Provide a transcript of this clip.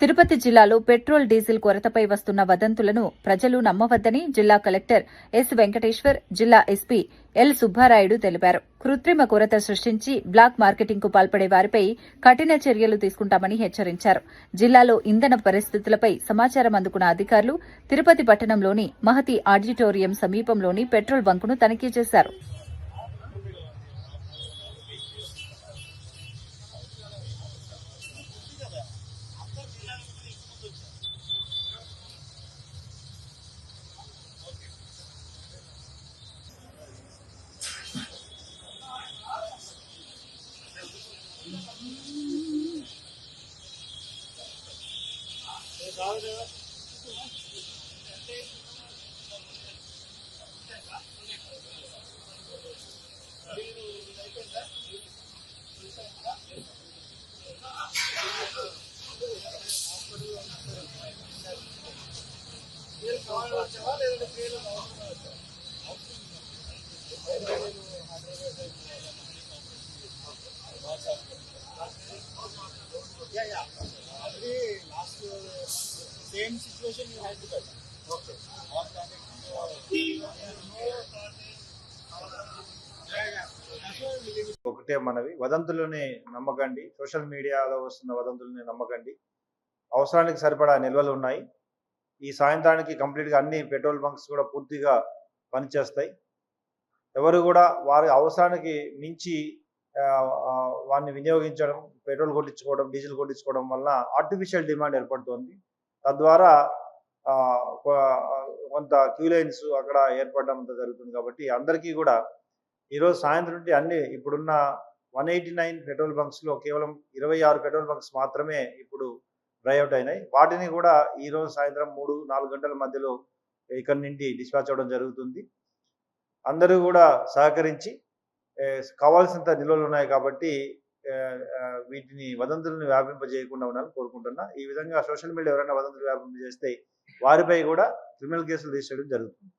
తిరుపతి జిల్లాలో petrol diesel కొరతపై వస్తున్న వదంతులను ప్రజలు నమ్మవద్దని జిల్లా కలెక్టర్ ఎస్ వెంకటేశ్వర్, జిల్లా ఎస్పీ ఎల్ సుబ్బారాయుడు తెలిపారు. కృత్రిమ కొరత సృష్టించి బ్లాక్ మార్కెటింగ్కు పాల్పడే వారిపై కఠిన చర్యలు తీసుకుంటామని హెచ్చరించారు. జిల్లాలో ఇంధన పరిస్థితులపై సమాచారం అందుకున్న అధికారులు తిరుపతి పట్టణంలోని మహతి ఆడిటోరియం సమీపంలోని పెట్రోల్ బంకును తనిఖీ చేశారు. Same situation you had to cut. Okay. ఒకటే మనవి, వదంతులని నమ్మకండి. సోషల్ మీడియాలో వస్తున్న వదంతులని నమ్మకండి. అవసరానికి సరిపడా నిల్వలు ఉన్నాయి. ఈ సాయంత్రానికి కంప్లీట్గా అన్ని పెట్రోల్ బంక్స్ కూడా పూర్తిగా పనిచేస్తాయి. ఎవరు కూడా వారి అవసరానికి మించి వారిని వినియోగించడం, పెట్రోల్ కొట్టించుకోవడం, డీజిల్ కొట్టించుకోవడం వల్ల ఆర్టిఫిషియల్ డిమాండ్ ఏర్పడుతుంది. తద్వారా కొంత క్యూ లైన్స్ అక్కడ ఏర్పడడం జరుగుతుంది. కాబట్టి అందరికీ కూడా ఈరోజు సాయంత్రం నుండి అన్ని ఇప్పుడున్న 189 పెట్రోల్ బంక్స్లో కేవలం 26 పెట్రోల్ బంక్స్ మాత్రమే ఇప్పుడు డ్రై అవుట్ అయినాయి. వాటిని కూడా ఈరోజు సాయంత్రం 3-4 గంటల మధ్యలో ఇక్కడి నుండి డిస్పాచ్ అవ్వడం జరుగుతుంది. అందరూ కూడా సహకరించి కావాల్సినంత నిల్వలు ఉన్నాయి కాబట్టి వీటిని వదంతులను వ్యాపింపజేయకుండా ఉండాలని కోరుకుంటున్నా. ఈ విధంగా సోషల్ మీడియా ఎవరైనా వదంతులు వ్యాపింపజేస్తే వారిపై కూడా క్రిమినల్ కేసులు రిజిస్టర్ చేయడం జరుగుతుంది.